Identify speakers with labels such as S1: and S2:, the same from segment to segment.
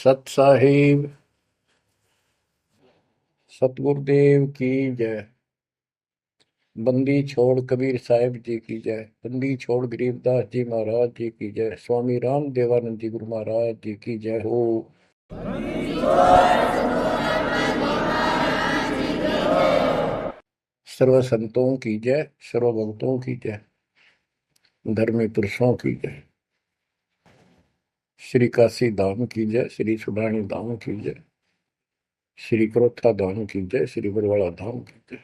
S1: सत साहिब सतगुरुदेव की जय। बंदी छोड़ कबीर साहिब जी की जय। बंदी छोड़ गरीबदास जी महाराज जी की जय। स्वामी राम देवानंद जी गुरु महाराज जी की जय हो। सर्व संतों की जय, सर्व भक्तों की जय, धर्मी पुरुषों की जय। श्री काशी धाम की जय, श्री सुडानी धाम की जय, श्री क्रोथा धाम की जय, श्री बरवाड़ा धाम की जय।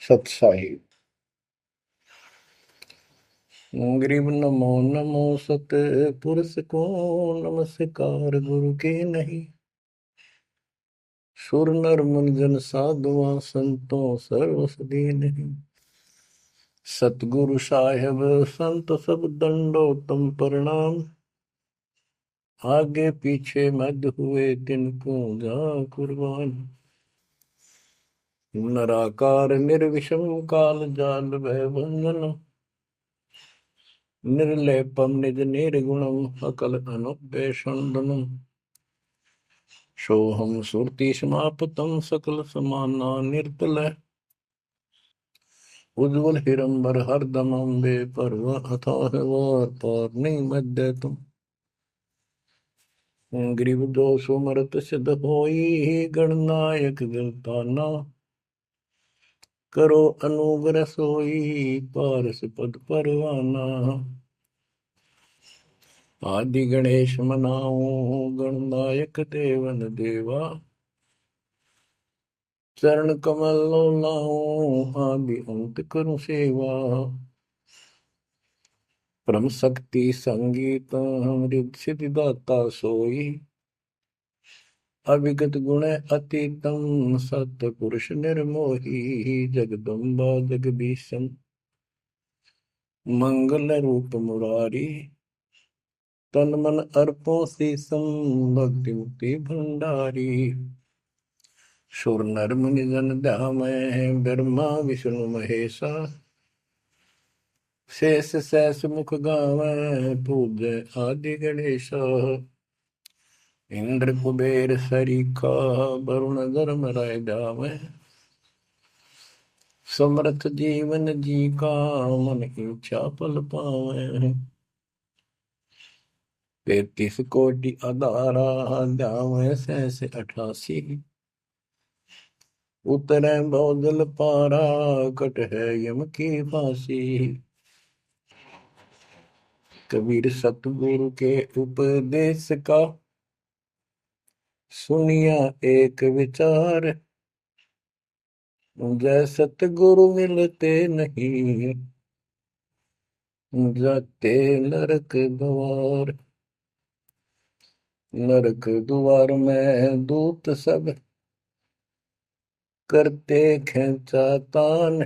S1: सत साहिब गरीब नमो नमो सत पुरुष को नमस्कार गुरु के नहीं। सुर नर मुनिजन साधुआ संतों सर्वस नहीं। सतगुरु साहेब संत सब दंडो तुम प्रणाम। आगे पीछे मध्य हुए तिनको जा कुर्बान। नराकार निर्विषम काल जाल भय बंधन। निर्लेपम निज निर्गुणम अकल अनुपेशंदनम। सोहम सुरति समापतम सकल समाना निर्तल। उज्ज्वल हिरंबर हरदम अम्बे पर्व अथाह वार पार नहीं मध्य तुम। ग्रीव दोष मरत सिद्ध होई गणनायक गिरताना। करो अनुग्रह सोई पारस पद परवाना। आदि गणेश मनाओ गणनायक देवन देवा। चरण कमल लाओ आदि अंत करूं सेवा। परम शक्ति संगीत अमृत सिद्धि दाता सोई। अविगत गुण अतीतम सत पुरुष निर्मोही। जगदम्बा जगदीशन मंगल रूप मुरारी। तन मन अर्पो शीसम भक्ति मुक्ति भंडारी। सुर नर मुनि जन ध्यामय ब्रह्मा विष्णु महेशा। शेष सहस मुख गावै पूज्य आदि गणेशा। इंद्र कुबेर सरीखा वरुण धर्म राय जावै। समर्थ जीवन जी का मन इच्छा पल पावै। 33 कोटि अदारा जावै सहस 88। उतरै बहुजल पारा कट है यम की फांसी। कबीर सतगुरु के उपदेश का सुनिया एक विचार। जय सतगुरु मिलते नहीं जाते नरक द्वार। नरक द्वार में दूत सब करते खेचा तान।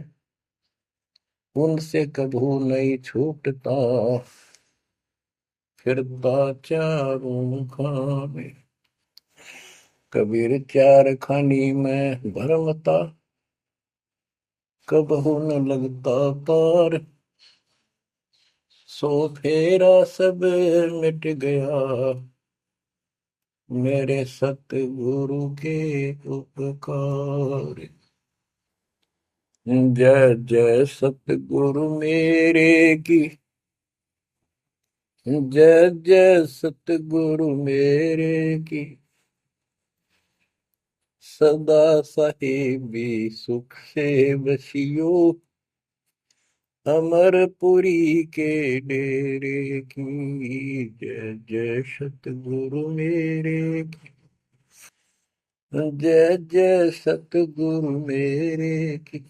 S1: उनसे कभू नहीं छूटता फिरता चारों खाने। कबीर चार खानी में भरमता कबहू न लगता तार। सो फेरा सब मिट गया मेरे सतगुरु के उपकार। जय जय सतगुरु मेरे की। जय जय सतगुरु मेरे की। सदा साहिबी सुख से बसियो। अमरपुरी के डेरे की। जय जय सतगुरु मेरे की। जय जय सतगुरु मेरे की।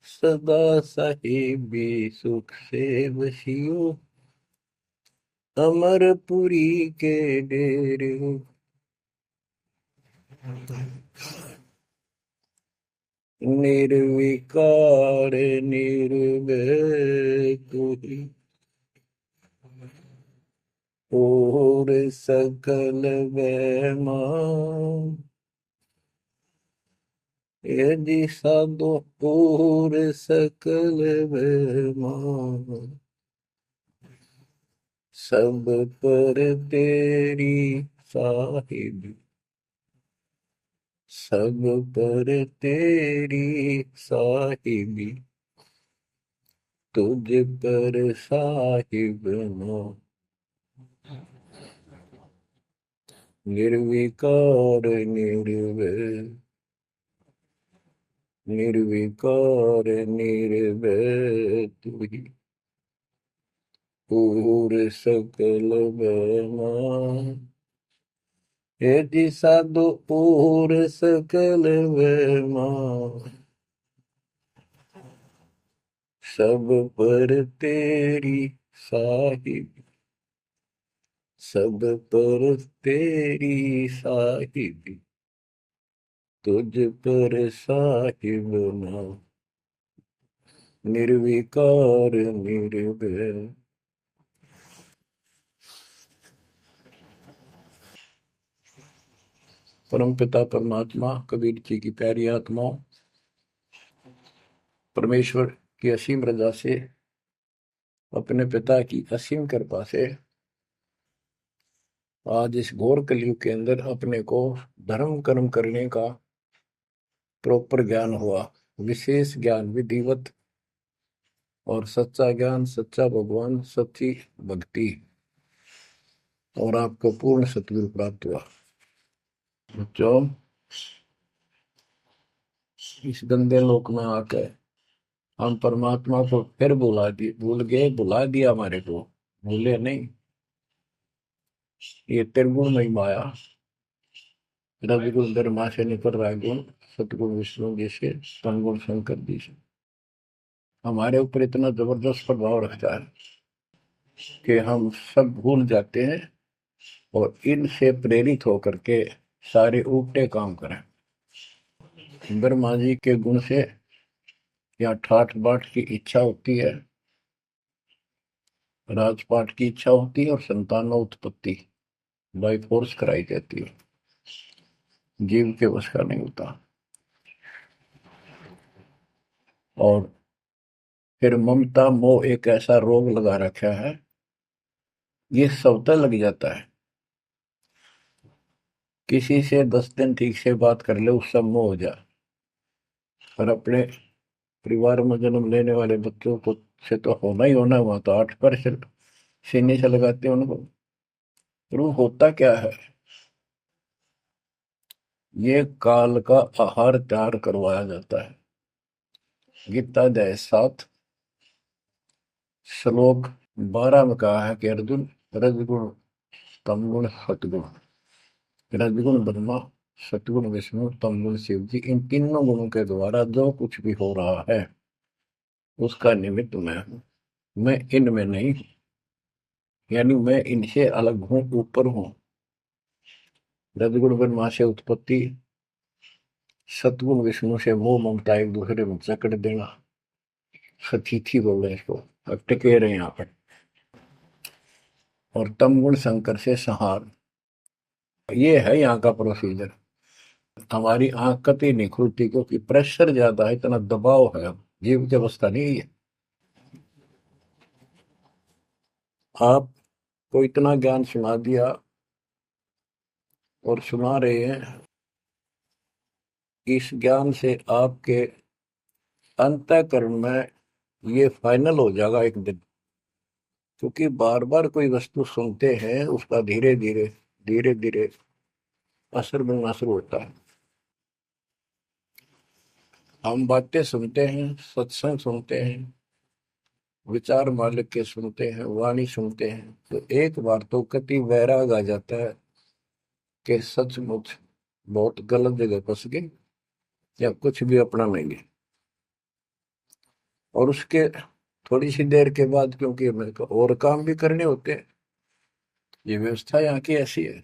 S1: सदा साहिबी सुख से बसियो। अमरपुरी के डेरे। निर्विकार निर्भय तू ही और सकल वैमा। यदि साधो और सकल वैमा। सब पर तेरी साहिब, सब पर तेरी साहिबी, तुझ पर साहिब नो, निर्विकार निर्भय, निर्विकार निर्भय तू ही, पूर सकल बेमा, यदि साधु पूर सकल बेमा, सब पर तेरी साहिब, सब पर तेरी साहिबी, तुझ पर साहिब ना, निर्विकार निर्भय। परम पिता परमात्मा कबीर जी की प्यारी आत्माओं, परमेश्वर की असीम रजा से, अपने पिता की असीम कृपा से आज इस घोर कलयुग के अंदर अपने को धर्म कर्म करने का प्रॉपर ज्ञान हुआ, विशेष ज्ञान विधिवत, और सच्चा ज्ञान, सच्चा भगवान, सच्ची भक्ति, और आपको पूर्ण सतगुरु प्राप्त हुआ। जो इस गंदे लोक में आकर हम परमात्मा को फिर भुला दिए, भूल गए, भुला दिया हमारे को, भूले नहीं। ये त्रिगुण में माया, रजगुण धर्मा से निकल रहा गुण, सतगुण विष्णु जी से, तमगुण शंकर जी से हमारे ऊपर इतना जबरदस्त प्रभाव रखता है कि हम सब भूल जाते हैं और इनसे प्रेरित होकर के सारे उल्टे काम करें। ब्रह्मा जी के गुण से या ठाठ बाट की इच्छा होती है, राजपाट की इच्छा होती है, और संतानों उत्पत्ति बाई फोर्स कराई जाती है, जीव के वश का नहीं होता। और फिर ममता मोह एक ऐसा रोग लगा रखा है, ये सबता लग जाता है। किसी से 10 दिन ठीक से बात कर ले, उससे मोह हो जा, और अपने परिवार में जन्म लेने वाले बच्चों को से तो होना ही होना, हुआ तो 8% सीने से लगाते हैं उनको। तो वो होता क्या है, ये काल का आहार तैयार करवाया जाता है। गीता अध्याय 7 श्लोक 12 में कहा है कि अर्जुन, रजगुण तमगुण सतगुण, रजगुण ब्रह्मा, सतगुण विष्णु, तमगुण शिव जी, इन तीनों गुणों के द्वारा जो कुछ भी हो रहा है उसका निमित्त मैं हूं, मैं इनमें नहीं हूं, यानी मैं इनसे अलग हूं, ऊपर हूं। रजगुण ब्रह्मा से उत्पत्ति, सतगुण विष्णु से मोह ममता एक दूसरे में जकड़ देना, सतीथी बोल रहे हैं इसको, अब टिके रहे यहाँ पर, और तमगुण शंकर से संहार। ये है यहाँ का प्रोसीजर। हमारी आंख कतई नहीं खुलती क्योंकि प्रेशर ज्यादा है, इतना दबाव है, जीव की अवस्था नहीं है। आपको इतना ज्ञान सुना दिया और सुना रहे हैं, इस ज्ञान से आपके अंतःकरण में ये फाइनल हो जाएगा एक दिन। क्योंकि बार बार कोई वस्तु सुनते हैं, उसका धीरे धीरे धीरे धीरे असर बनना शुरू होता है। हम बातें सुनते हैं, सत्संग सुनते हैं, विचार मालिक के सुनते हैं, वाणी सुनते हैं, तो एक बार तो कति वैराग आ जाता है कि सचमुच बहुत गलत जगह फंस गए, या कुछ भी अपना लेंगे। और उसके थोड़ी सी देर के बाद, क्योंकि मेरे को और काम भी करने होते हैं, ये व्यवस्था यहाँ की ऐसी है,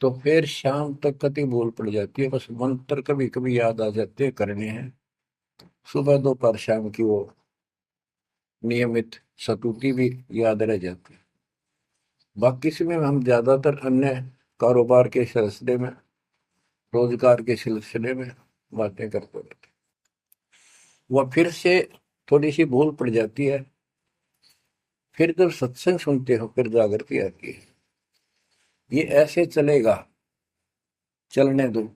S1: तो फिर शाम तक कति भूल पड़ जाती है, बस मंत्र कभी कभी याद आ जाते हैं करने हैं, सुबह दोपहर शाम की वो नियमित सतुति भी याद रह जाती है। बाकी समय हम ज्यादातर अन्य कारोबार के सिलसिले में, रोजगार के सिलसिले में बातें करते रहते हैं। वह फिर से थोड़ी सी भूल पड़ जाती है, फिर जब सत्संग सुनते हो फिर जागृति आती है। ये ऐसे चलेगा, चलने दो।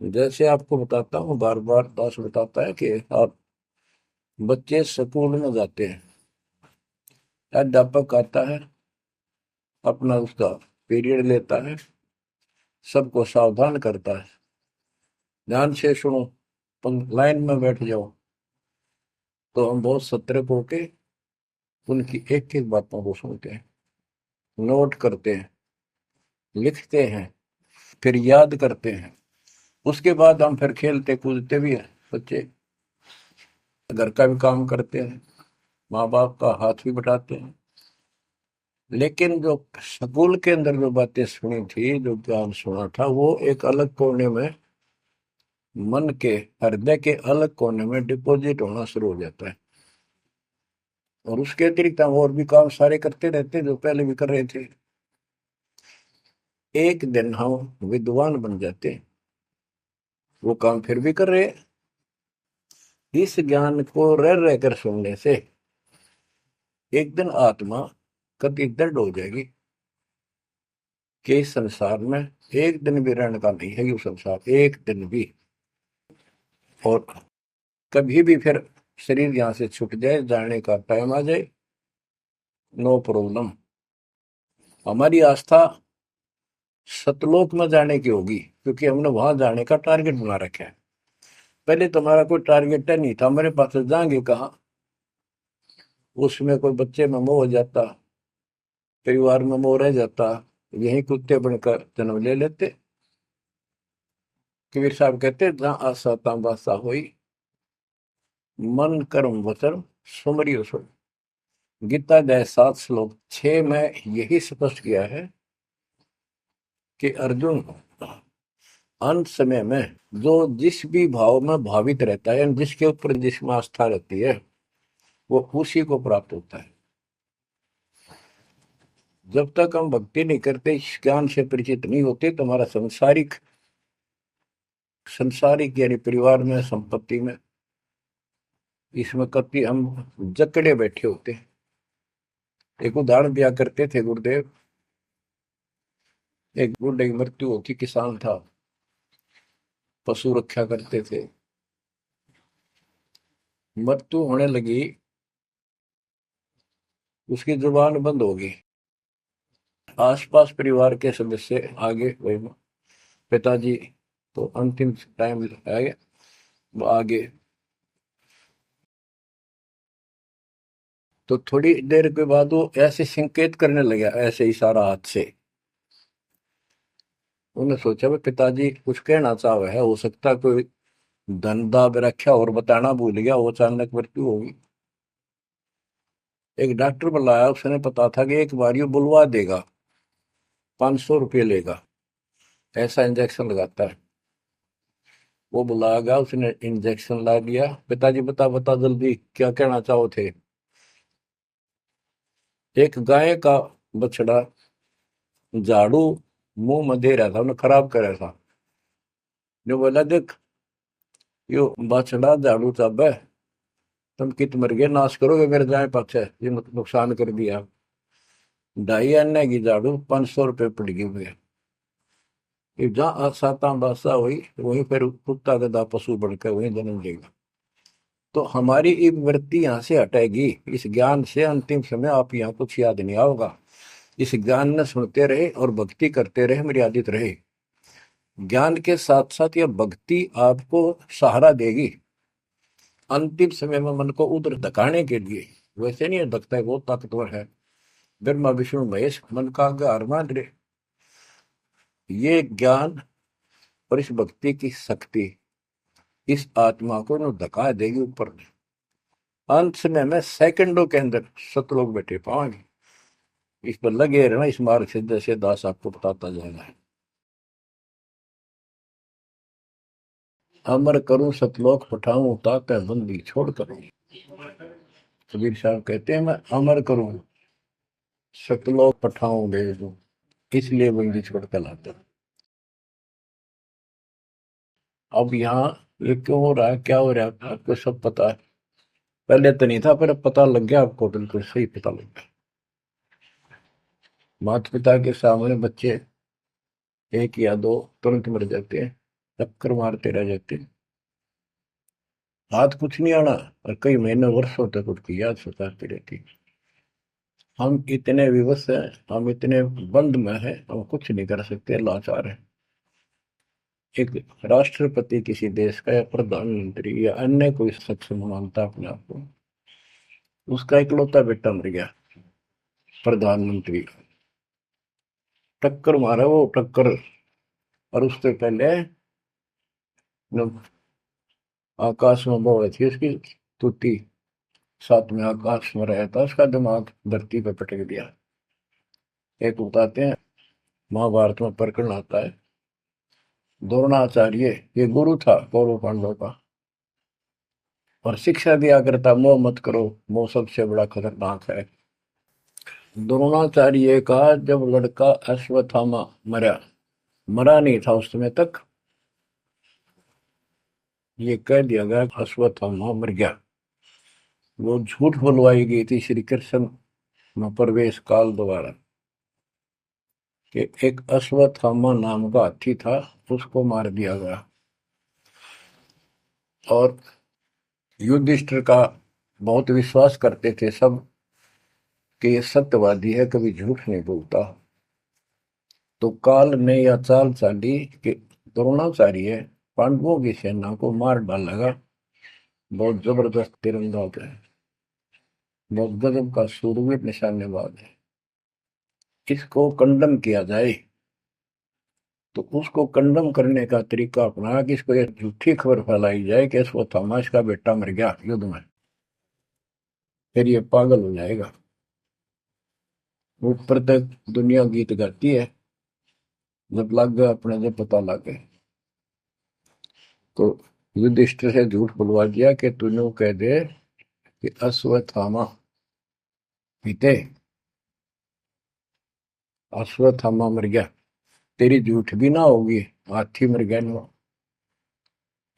S1: जैसे आपको बताता हूँ, बार बार दास बताता है कि आप बच्चे स्कूल में जाते हैं, अध्यापक आता है, अपना उसका पीरियड लेता है, सबको सावधान करता है, ध्यान से सुनो, लाइन में बैठ जाओ। तो हम बहुत सतर्क होके उनकी एक एक बातों को सुनते हैं, नोट करते हैं, लिखते हैं, फिर याद करते हैं। उसके बाद हम फिर खेलते कूदते भी हैं, बच्चे घर का भी काम करते हैं, माँ बाप का हाथ भी बटाते हैं। लेकिन जो स्कूल के अंदर जो बातें सुनी थी, जो ज्ञान सुना था, वो एक अलग कोने में, मन के हृदय के अलग कोने में डिपॉजिट होना शुरू हो जाता है। और उसके अतिरिक्त हम और भी काम सारे करते रहते हैं जो पहले भी कर रहे थे। एक दिन हम विद्वान बन जाते हैं, वो काम फिर भी कर रहे हैं। इस ज्ञान को रह रहकर सुनने से एक दिन आत्मा कति दृढ़ हो जाएगी कि इस संसार में एक दिन भी रहने का नहीं है, ये संसार एक दिन भी। और कभी भी फिर शरीर यहां से छूट जाए, जाने का टाइम आ जाए, नो प्रॉब्लम। हमारी आस्था सतलोक में जाने की होगी, क्योंकि हमने वहां जाने का टारगेट बना रखा है। पहले तुम्हारा कोई टारगेट नहीं था, हमारे पास जाएंगे कहाँ। उसमें कोई बच्चे में मोह हो जाता, परिवार में मोह रह जाता, यही कुत्ते बनकर जन्म ले लेते। कबीर साहब कहते, जहां आशा तहां बासा हुई, मन कर्म वचन सुमरियो सो। गीता अध्याय 7 श्लोक 6 में यही स्पष्ट किया है कि अर्जुन, अंत समय में जो जिस भी भाव में भावित रहता है, जिसके ऊपर जिसमें आस्था रहती है, वो उसी को प्राप्त होता है। जब तक हम भक्ति नहीं करते, इस ज्ञान से परिचित नहीं होते, तो हमारा संसारिक संसारिक यानी परिवार में, संपत्ति में, इसमें कभी हम जकड़े बैठे होते हैं। एक उदाहरण दिया करते थे गुरुदेव, एक बूढ़े की मृत्यु होती, किसान था, पशु रक्षा करते थे, मृत्यु होने लगी, उसकी जुबान बंद हो गई। आसपास परिवार के सदस्य आगे, वही पिताजी तो अंतिम टाइम आ गया, वो आगे। तो थोड़ी देर के बाद वो ऐसे संकेत करने लगा, ऐसे इशारा हाथ से। उन्होंने सोचा भाई पिताजी कुछ कहना चाह रहे है, हो सकता कोई धन दाब रखा और बताना भूल गया, वो अचानक मृत्यु होगी। एक डॉक्टर बुलाया, उसने पता था कि एक बार ये बुलवा देगा, 500 रुपये लेगा, ऐसा इंजेक्शन लगाता है। वो बुलाया गया, उसने इंजेक्शन ला दिया। पिताजी बता बता जल्दी क्या कहना चाहो थे। एक गाय का बछड़ा झाड़ू मुंह में दे रहा था, उन्हें खराब कर रहा था। जो बोला, देख यो बछड़ा झाड़ू चाबे, तुम कित मर गए, नाश करोगे मेरे गाय पाछे, ये नुकसान कर दिया। 2.5 आने की झाड़ू 500 रुपये पड़ गई हुए। जहाँ साता बासा हुई, वहीं पर कुत्ता गधा पशु बढ़कर वहीं जन्म लेगा। तो हमारी ये वृत्ति यहाँ से हटेगी, इस ज्ञान से अंतिम समय आप यहाँ कुछ याद नहीं आओगा। इस ज्ञान में सुनते रहे और भक्ति करते रहे, मर्यादित रहे। ज्ञान के साथ साथ यह भक्ति आपको सहारा देगी अंतिम समय में, मन को उधर धकाने के लिए। वैसे नहीं धकता है, बहुत ताकतवर है, ब्रह्मा विष्णु महेश मन का आधार मान रहे। ये ज्ञान और इस भक्ति की शक्ति इस आत्मा को न धका देगी ऊपर। अंत समय में सेकंडों के अंदर सतलोक बैठे पाएंगे। इस पर लगे रहना, इस मार्ग से जैसे दास आपको बताता जाएगा। अमर करूं सतलोक पठाऊं, ताकि बंदी छोड़ करूं। कबीर साहब कहते हैं, मैं अमर करूं सतलोक पठाऊं भेज दूं, इसलिए बंदी छोड़ कर लाता। अब यहाँ ये क्यों हो रहा है, क्या हो रहा है, आपको सब पता है। पहले तो नहीं था, पर अब पता लग गया आपको, बिल्कुल सही पता लग गया। माता पिता के सामने बच्चे एक या दो तुरंत मर जाते हैं, चक्कर मारते रह जाते हैं, हाथ कुछ नहीं आना, और कई महीने वर्षों तक उसकी याद सताती रहती है। हम इतने विवश हैं, हम इतने बंद में हैं, हम कुछ नहीं कर सकते, लाचार हैं। एक राष्ट्रपति किसी देश का, या प्रधानमंत्री, या अन्य कोई सक्षम मानता अपने आप को, उसका इकलौता बेटा मर गया, प्रधानमंत्री, टक्कर मारा वो टक्कर। और उससे पहले जब आकाश में वो हुई थी उसकी तुती, साथ में आकाश में रहा था, उसका दिमाग धरती पे पटक दिया। एक बताते हैं, महाभारत में प्रकरण आता है, द्रोणाचार्य, ये गुरु था कौरव पांडव का, और शिक्षा दिया करता, मोह मत करो, मोह सबसे बड़ा खतरनाक है। द्रोणाचार्य का जब लड़का अश्वत्थामा मरा, मरा नहीं था उस समय तक, ये कह दिया गया अश्वत्थामा मर गया। वो झूठ बुलवाई गई थी श्री कृष्ण में प्रवेश काल द्वारा, कि एक अश्वत्थामा नाम का हाथी था, उसको मार दिया गया। और युधिष्ठिर का बहुत विश्वास करते थे सब कि ये सत्यवादी है, कभी झूठ नहीं बोलता। तो काल ने यह चाल चाली कि द्रोणाचार्य पांडवों की सेना को मार डालेगा। बहुत जबरदस्त तीरंदाज है, बहुत गजब का शूरवीर निशानेबाज है, इसको कंडम किया जाए। तो उसको कंडम करने का तरीका अपनाया कि इसको एक झूठी खबर फैलाई जाए कि इसको थॉमस का बेटा मर गया युद्ध में, फिर ये पागल हो जाएगा। ऊपर तक दुनिया गीत गाती है, जब लग गया अपने, जब पता लग गया तो युधिष्ठिर से झूठ बुलवा दिया कि तूने कह दे कि अश्वत्थामा पीते, अश्वत्थामा मर गया, तेरी झूठ भी ना होगी, हाथी मर गया ना,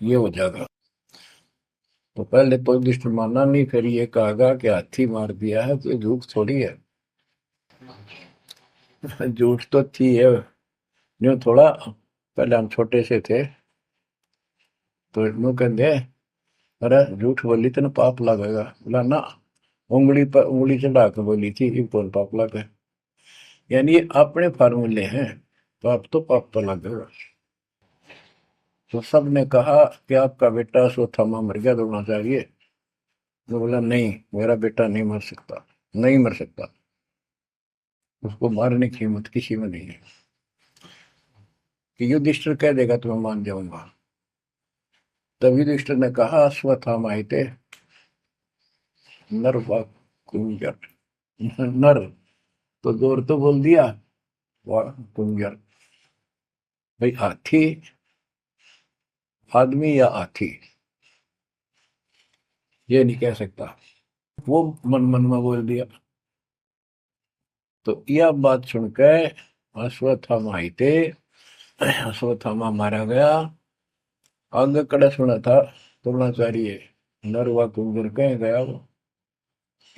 S1: ये हो जाएगा। तो पहले तो युधिष्ठिर माना नहीं, फिर ये कहा कि हाथी मार दिया है, तो झूठ थोड़ी है। झूठ तो थी है, जो थोड़ा, पहले हम छोटे से थे तो यूं कहते, अरे झूठ बोली तो ना पाप लगेगा, बोला ना, उंगली पर उंगली चढ़ा के बोली थी, ये कौन पाप लगे। यानी ये अपने फार्मूले हैं, पाप तो पाप तो लगेगा। तो सब ने कहा कि आपका बेटा अश्वत्थामा मर गया, द्रोणाचार्य। तो बोला नहीं, मेरा बेटा नहीं मर सकता, नहीं मर सकता, उसको मारने की हिम्मत किसी में नहीं है। कि युधिष्ठिर कह देगा तो मैं मान जाऊंगा। तब युधिष्ठिर ने कहा, अश्वत्थामा थे नर व कुंजर, नर तो जोर तो बोल दिया, व कुंजर, भाई हाथी आदमी या हाथी, ये नहीं कह सकता, वो मन मन में बोल दिया। तो यह बात सुनकर अश्वत्थामा आई थे, अश्वत्थामा मारा गया। आगे कड़ा सुना था द्रोणाचार्य, नरवा कुंजर कह गया वो,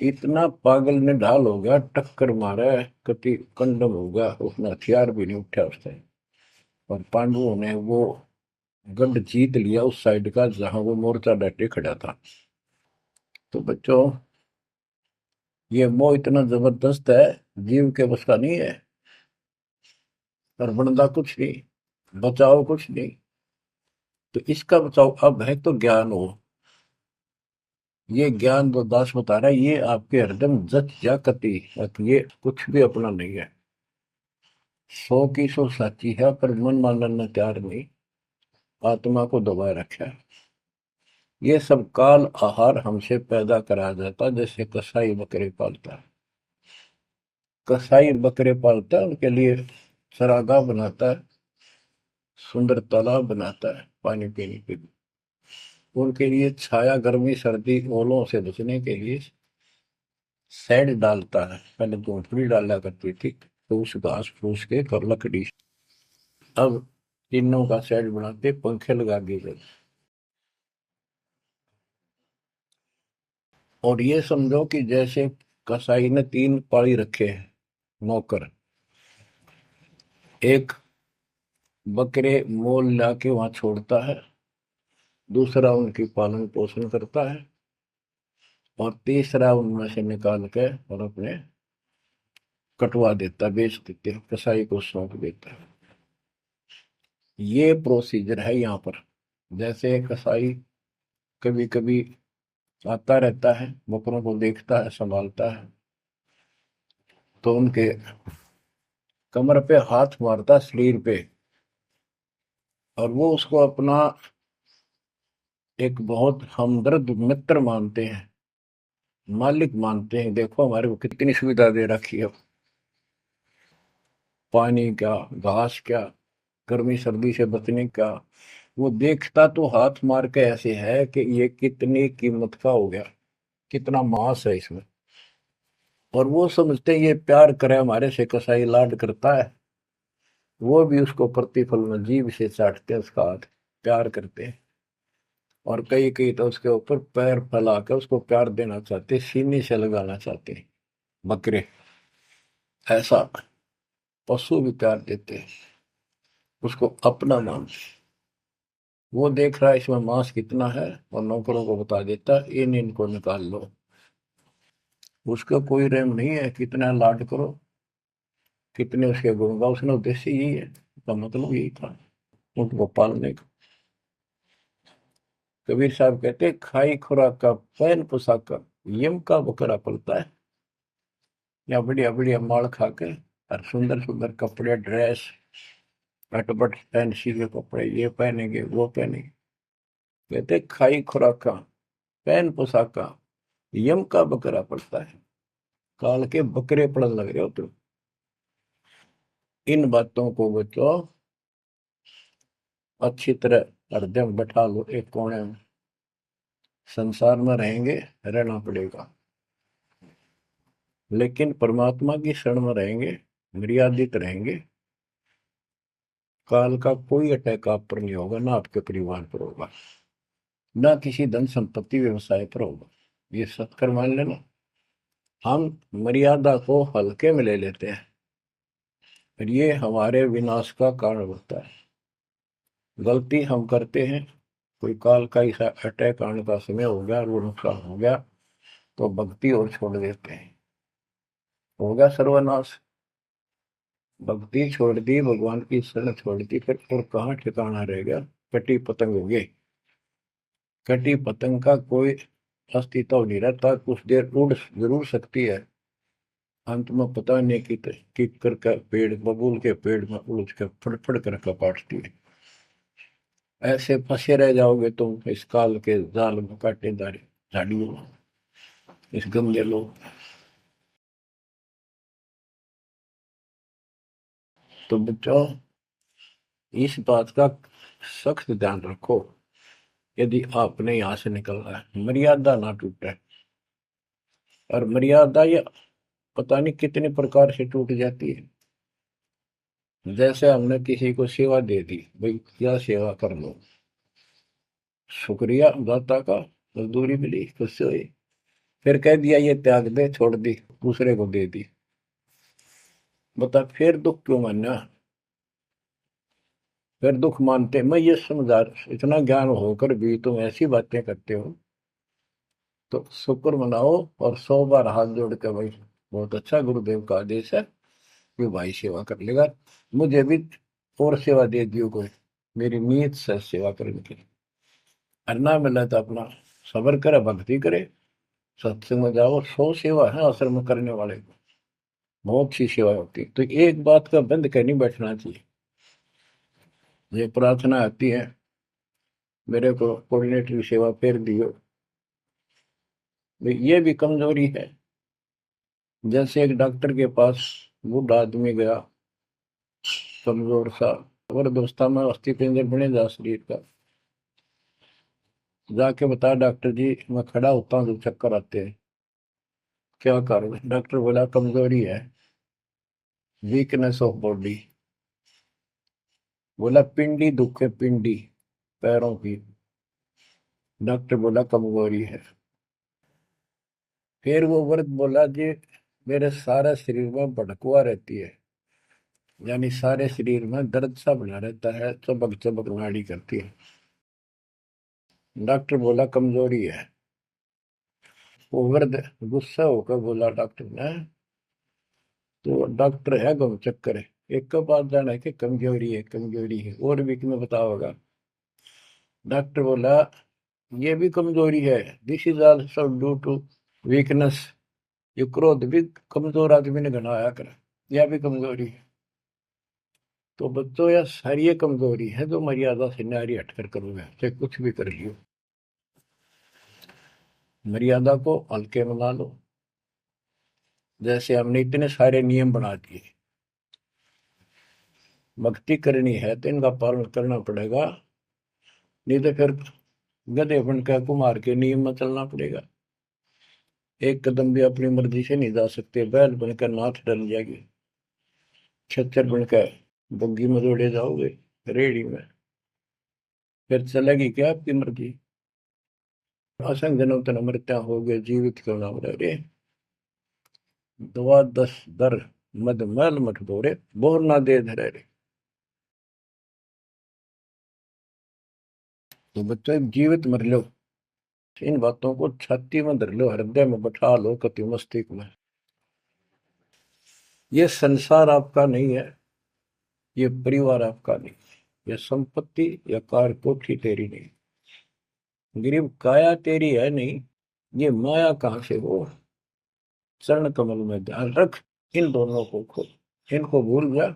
S1: इतना पागल ने ढाल हो गया, टक्कर मारा, कति कंडम हो गया, उसने हथियार भी नहीं उठा उसने। और पांडवों ने वो गढ़ जीत लिया उस साइड का जहां वो मोर्चा डटे खड़ा था। तो बच्चों, ये मोह इतना जबरदस्त है, जीव के बस का नहीं है। और बनता कुछ नहीं, बचाओ कुछ नहीं। तो इसका बचाओ अब है तो ज्ञान हो। ये ज्ञान जो दास बता रहा है, ये आपके हृदय में जच जा कति, ये कुछ भी अपना नहीं है। 100 की 100 साची है, पर मन मानने तैयार नहीं, आत्मा को दबाए रखा है। ये सब काल आहार हमसे पैदा कराया जाता, जैसे कसाई बकरे पालता है। कसाई बकरे पालता है, उनके लिए चरागाह बनाता है, सुंदर तालाब बनाता है पानी पीने के लिए, उनके लिए छाया, गर्मी, सर्दी, ओलों से बचने के लिए शेड डालता है। पहले झोंपड़ी डाला करती थी, तो उस घास फूस के और लकड़ी, अब तीनों का शेड बनाते, पंखे लगा दिए। और ये समझो कि जैसे कसाई ने 3 पाली रखे हैं नौकर। एक बकरे मोल लाके वहां छोड़ता है, दूसरा उनकी पालन पोषण करता है, और तीसरा उनमें से निकाल के और अपने कटवा देता, बेच देते हैं, कसाई को सौंप देता है। ये प्रोसीजर है यहाँ पर। जैसे कसाई कभी कभी आता रहता है, बकरों को देखता है, संभालता है, तो उनके कमर पे हाथ मारता, शरीर पे, और वो उसको अपना एक बहुत हमदर्द मित्र मानते हैं, मालिक मानते हैं। देखो हमारे को कितनी सुविधा दे रखी है, पानी क्या, घास क्या, गर्मी सर्दी से बचने का। वो देखता तो हाथ मार के ऐसे है कि ये कितनी कीमत का हो गया, कितना मांस है इसमें। और वो समझते हैं ये प्यार करे हमारे से, कसाई लाड करता है, वो भी उसको प्रतिफल में जीभ से चाटते हैं उसका हाथ, प्यार करते हैं। और कई कई तो उसके ऊपर पैर फैला कर उसको प्यार देना चाहते, सीने से लगाना चाहते हैं बकरे। ऐसा पशु भी प्यार देते हैं, उसको अपना मान। वो देख रहा है इसमें मांस कितना है, और नौकरों को बता देता है इन इनको निकाल लो। उसका कोई रहम नहीं है, कितना लाड करो, कितने उसके गुण गाओ। उसने उद्देश्य यही है, उसका मतलब यही था, उनको पालने का। कबीर साहब कहते खाई खुराक का पैन पोशाक का यम का बकरा पलता है। या बढ़िया बढ़िया माल खा के और सुंदर सुंदर कपड़े, ड्रेस, अटपट फैंसी के कपड़े, ये पहनेंगे वो पहनेंगे। कहते खाई खुराक का पैन पोशाक का यम का बकरा पड़ता है। काल के बकरे पड़न लग रहे हो तुम। इन बातों को बच्चों अच्छी तरह हृदय में बैठा लो, एक कोने में। संसार में रहेंगे, रहना पड़ेगा, लेकिन परमात्मा की शरण में रहेंगे, मर्यादित रहेंगे। काल का कोई अटैक आप पर नहीं होगा, ना आपके परिवार पर होगा, ना किसी धन संपत्ति व्यवसाय पर होगा। ये सत्कर मान लेना। हम मर्यादा को हल्के में ले लेते हैं, और ये हमारे विनाश का कारण होता है। गलती हम करते हैं, कोई काल का ऐसा अटैक आने का समय हो गया और वो नुकसान हो गया, तो भक्ति और छोड़ देते हैं, हो गया सर्वनाश। भक्ति छोड़ दी, भगवान की शरण छोड़ दी, फिर और कहाँ ठिकाना रह गया। कटी पतंग हो गई। कटी पतंग का कोई अस्तित्व नहीं रहता, कुछ देर उड़ जरूर सकती है, अंत में पता नहीं कि कर का पेड़, बबूल के पेड़ में उड़ के फड़फड़ कर कपाटती है। ऐसे फंसे रह जाओगे तुम इस काल के जाल में, कांटेदार झाड़ियों में, इस गंदे लोग। तो बच्चों इस बात का सख्त ध्यान रखो, यदि आपने यहाँ से निकलना है, मर्यादा ना टूटे। और मर्यादा ये पता नहीं कितने प्रकार से टूट जाती है। जैसे हमने किसी को सेवा दे दी, भाई क्या सेवा कर लो, शुक्रिया दाता का, मजदूरी मिली, खुशी हुई, फिर कह दिया ये त्याग दे, छोड़ दी, दूसरे को दे दी। बता फिर दुख क्यों मानना, फिर दुख मानते। मैं ये समझा, इतना ज्ञान होकर भी तुम ऐसी बातें करते हो, तो शुक्र मनाओ और 100 बार हाथ जोड़ के, भाई बहुत अच्छा, गुरुदेव का आदेश है कि भाई सेवा कर लेगा, मुझे भी और सेवा दे दियो कोई, मेरी नीयत से सेवा करने की। अन्ना मिला तो अपना सबर करे, भक्ति करे, सत्संग में जाओ। 100 सेवा है आश्रम में करने वाले को, बहुत सी सेवा होती है। तो एक बात का बंद कर नहीं बैठना चाहिए। ये प्रार्थना आती है, मेरे को कोऑर्डिनेटर की सेवा फेर दियो, ये भी कमजोरी है। जैसे एक डॉक्टर के पास बूढ़ा आदमी गया, कमजोर सा, वृद्धावस्था में अस्थि पिंजर बने जा शरीर का, जाके बता डॉक्टर जी मैं खड़ा होता हूँ तो चक्कर आते हैं, क्या कारण है? डॉक्टर बोला कमजोरी है, वीकनेस ऑफ बॉडी। बोला पिंडी दुख है, पिंडी, पैरों की। डॉक्टर बोला कमजोरी है। फिर वो व्रत बोला जी, मेरे सारा शरीर में भड़कुआ रहती है, यानी सारे शरीर में दर्द सा बना रहता है, चबक चबक नाड़ी करती है। डॉक्टर बोला कमजोरी है। वो वृद्ध गुस्सा होकर बोला डॉक्टर ने, तो डॉक्टर है गम चक्कर है, एक का बात जाना है कि कमजोरी है, कमजोरी है, और भी तुम्हें पता होगा। डॉक्टर बोला ये भी कमजोरी है, this is also due to weakness. ये क्रोध भी कमजोर आदमी ने घनाया कर, यह भी कमजोरी है। तो बच्चों यह सारी ये कमजोरी है जो मर्यादा से नारी हटकर करोगे, चाहे कुछ भी कर लियो। मर्यादा को हल्के में ना लो। जैसे हमने इतने सारे नियम बना दिए, भक्ति करनी है तो इनका पालन करना पड़ेगा, नहीं तो फिर गधे बनकर कुमार के नियम में चलना पड़ेगा। एक कदम भी अपनी मर्जी से नहीं जा सकते, बैल बनकर नाथ डल जाएगी, खच्चर बनकर बग्गी में दौड़े जाओगे, रेडी में, फिर चलेगी क्या आपकी मर्जी। असंग जन्म तन मृत्या हो गए, जीवित क्यों नाम रे। दवा दस दर मद मैल मठ बोरे, बोर ना दे धरे रे। तो बच्चों जीवित मर लो, इन बातों को छाती में धर लो, हृदय में बैठा लो, कति मस्तिष्क में। ये संसार आपका नहीं है, ये परिवार आपका नहीं, ये संपत्ति या कार कोठी तेरी नहीं, गरीब काया तेरी है नहीं, ये माया कहां से हो। चरण कमल में ध्यान रख, इन दोनों को खो, इनको भूल जा,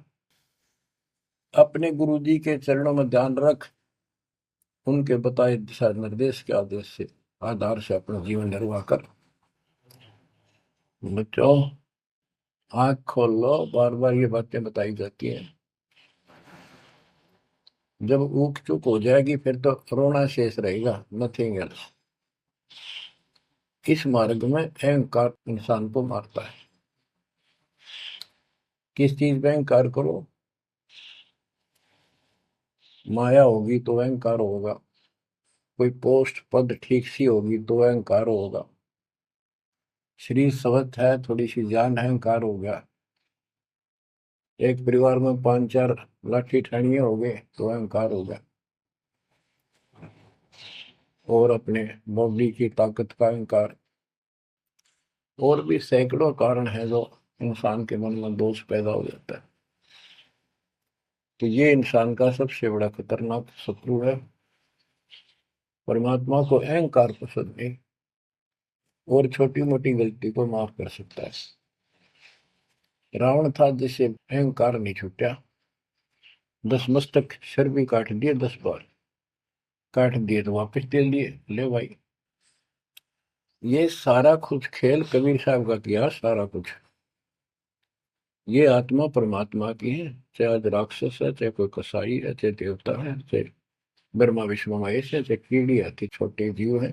S1: अपने गुरु जी के चरणों में ध्यान रख, उनके बताए दिशा निर्देश के आदेश से आधार से अपना जीवन निर्वाह कर। बच्चों आंख खोल लो, बार बार ये बातें बताई जाती हैं। जब ऊक चुक हो जाएगी फिर तो रोना शेष रहेगा, नथिंग एल्स। इस मार्ग में अहंकार इंसान को मारता है। किस चीज में अहंकार करो, माया होगी तो अहंकार होगा, कोई पोस्ट पद ठीक सी होगी तो अहंकार होगा, शरीर स्वस्थ है, थोड़ी सी जान, अहंकार हो गया, एक परिवार में पांच चार लाठी ठाणिये हो गए तो अहंकार हो गया, और अपने बॉडी की ताकत का अहंकार। और भी सैकड़ों कारण है जो इंसान के मन में दोष पैदा हो जाता है। तो ये इंसान का सबसे बड़ा खतरनाक शत्रु है। परमात्मा को अहंकार पसंद नहीं, और छोटी मोटी गलती को माफ कर सकता है। रावण था जिसे अहंकार नहीं छूटा, 10 मस्तक सर भी काट दिए, 10 बार काट दिए तो वापस दे दिए, ले भाई। ये सारा कुछ खेल कबीर साहब का किया, सारा कुछ। ये आत्मा परमात्मा की है, चाहे आज राक्षस है, चाहे कोई कसाई है, चाहे देवता है, चाहे ब्रह्मा विष्णु महेश है, चाहे कीड़ी आती छोटे जीव है,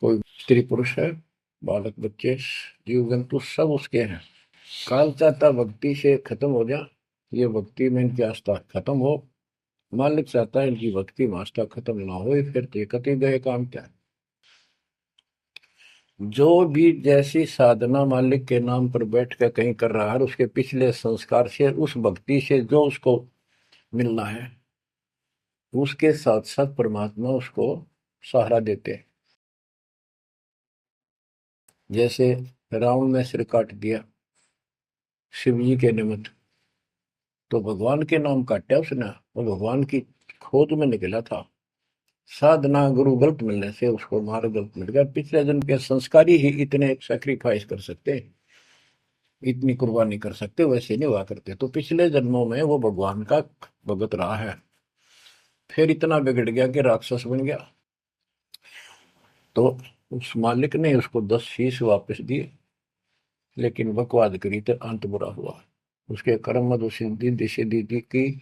S1: कोई स्त्री पुरुष है, बालक बच्चे, जीव जंतु सब उसके हैं। काल चाहता भक्ति से खत्म हो जा, ये भक्ति में इनकी आस्था खत्म हो, मालिक चाहता है इनकी भक्ति में आस्था खत्म ना हो, फिर तो कति गए काम क्या है। जो भी जैसी साधना मालिक के नाम पर बैठ कर कहीं कर रहा है, उसके पिछले संस्कार से, उस भक्ति से जो उसको मिलना है, उसके साथ साथ परमात्मा उसको सहारा देते हैं। जैसे रावण ने सिर काट दिया शिव जी के निमित्त, तो भगवान के नाम काटा उसने, वो भगवान की खोज में निकला था। साधना गुरु गलत मिलने से उसको मार्ग गलत मिल गया, पिछले जन्म के संस्कारी ही इतने सेक्रीफाइस कर सकते, इतनी कुर्बानी कर सकते, वैसे नहीं हुआ करते। तो पिछले जन्मों में वो भगवान का भगत रहा है, फिर इतना बिगड़ गया कि राक्षस बन गया। तो उस मालिक ने उसको 10 शीश वापस दिए, लेकिन बकवाद करी तो अंत बुरा हुआ। उसके कर्म मद सिद्धि सिद्धि की,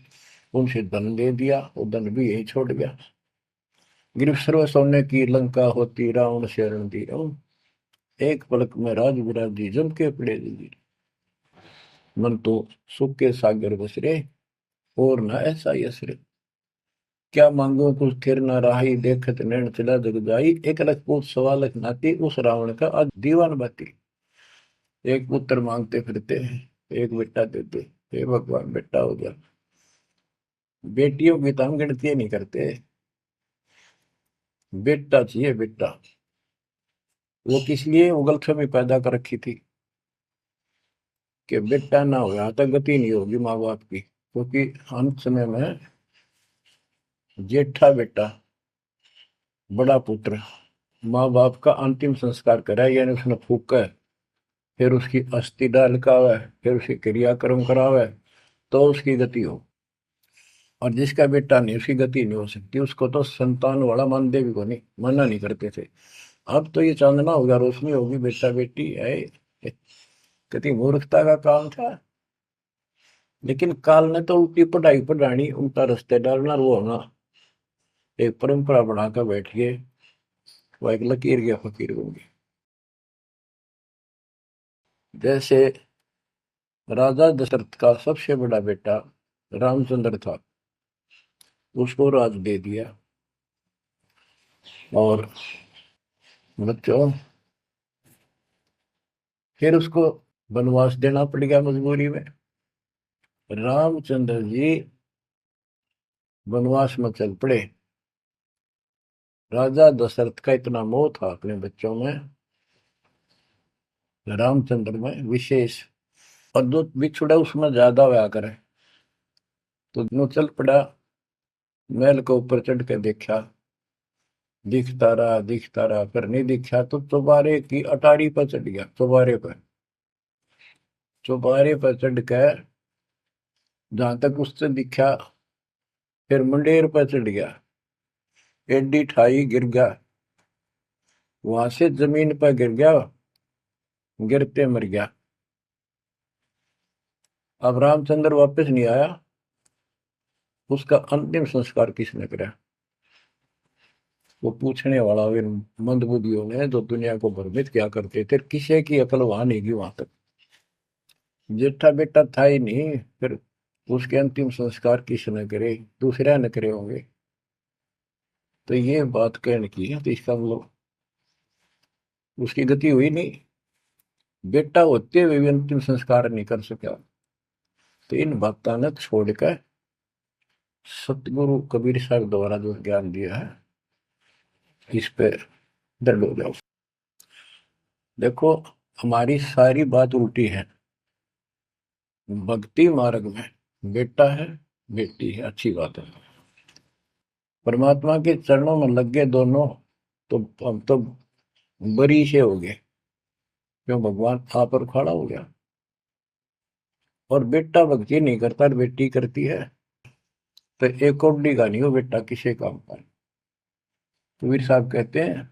S1: उनसे धन दे दिया, वो धन भी यही छोड़ गया। गिरफ्त सर्व सोने की लंका होती, रावण शरण दी, एक पलक में राज विराजी, जम के पड़े दी, मन तो सुख के सागर बसरे, और न ऐसा यसरे। क्या मांगो कुछ थिर न राही, देखत नैन चला जग जाई, एक लख पूत सवा लख नाती, उस रावण का आज दीवान बाती। एक पुत्र मांगते फिरते हैं, एक बेटा देते, हे भगवान बेटा हो गया। बेटियों की तो हम गिनती नहीं करते, बेटा चाहिए बेटा। वो किस लिए उगलछमी पैदा कर रखी थी कि बेटा ना हो, यहाँ तक गति नहीं होगी माँ बाप की, क्योंकि अंत समय में जेठा बेटा, बड़ा पुत्र माँ बाप का अंतिम संस्कार कराए, यानी उसने फूका है, फिर उसकी अस्थि डाल का है, फिर उसकी क्रियाक्रम करावे, तो उसकी गति हो। और जिसका बेटा नहीं, उसकी गति नहीं हो सकती, उसको तो संतान वाला मानते भी को नहीं, मना नहीं करते थे। अब तो ये चांदना होगा, रोशनी होगी, बेटा बेटी है, कितनी मूर्खता का काम था। लेकिन काल ने तो उल्टी पढ़ाई पढ़ानी, उल्टा रास्ते डालना, वो होना एक परंपरा बनाकर बैठ गए, वो एक लकीर के फकीर होंगे। जैसे राजा दशरथ का सबसे बड़ा बेटा रामचंद्र था, उसको राज दे दिया, और बच्चों फिर उसको वनवास देना पड़ गया मजबूरी में। रामचंद्र जी वनवास में चल पड़े। राजा दशरथ का इतना मोह था अपने बच्चों में, रामचंद्र में विशेष, और जो बिछुड़ा उसमें ज्यादा हुआ करे, तो नो चल पड़ा, महल के ऊपर चढ़ के देखा, दिखता रहा, पर नहीं दिखा, तो चौबारे की अटारी पर चढ़ गया, चौबारे पर चढ़ कर जहां तक उससे दिखा, फिर मुंडेर पर चढ़ गया, एडी ठाई गिर गया, वहां से जमीन पर गिर गया, गिरते मर गया। अब रामचंद्र वापस नहीं आया, उसका अंतिम संस्कार किसने करा? वो पूछने वाला वे मंदबुद्धियों ने, जो दुनिया को भ्रमित क्या करते थे, किसी की अकल वहां नहीं गई वहां तक। जेठा बेटा था ही नहीं, फिर उसके अंतिम संस्कार किसने करे? दूसरा न करे होंगे। तो ये बात कहने की है, तो इसका मतलब उसकी गति हुई नहीं, बेटा होते हुए भी अंतिम संस्कार नहीं कर सका। तो इन बातों ने छोड़कर सतगुरु कबीर साहब द्वारा जो ज्ञान दिया है, इस पे दृढ़ हो जाओ। देखो, हमारी सारी बात उल्टी है। भक्ति मार्ग में बेटा है, बेटी है, अच्छी बात है। परमात्मा के चरणों में लग गए दोनों, तो हम तो बरी से हो गए, क्यों? भगवान आप पर खड़ा हो गया। और बेटा भक्ति नहीं करता, बेटी करती है, तो एक कौडी का नहीं हो बेटा, किसी काम का। कबीर साहब कहते हैं,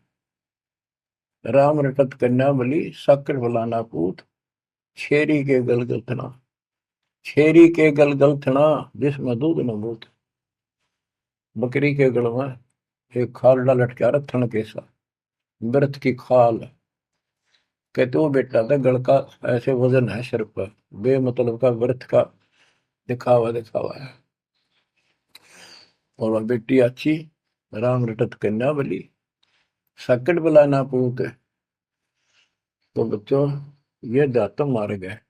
S1: राम रटत कन्या बलि, साकर बलाना पूत, छेरी के गलगल थना, छेरी के गलगल थना, जिसमें दूध न बूत। बकरी के गल में एक खाल डाल लटका रहा, थन के साथ व्रत की खाल। कहते वो बेटा था गल का, ऐसे वजन है सिर पर, बेमतलब का व्रत का दिखावा दिखावा है। और वह बेटी अच्छी, राम रटत कन्या बली, सकट बलाना पूत। तो बच्चों, ये दातम मार्ग है,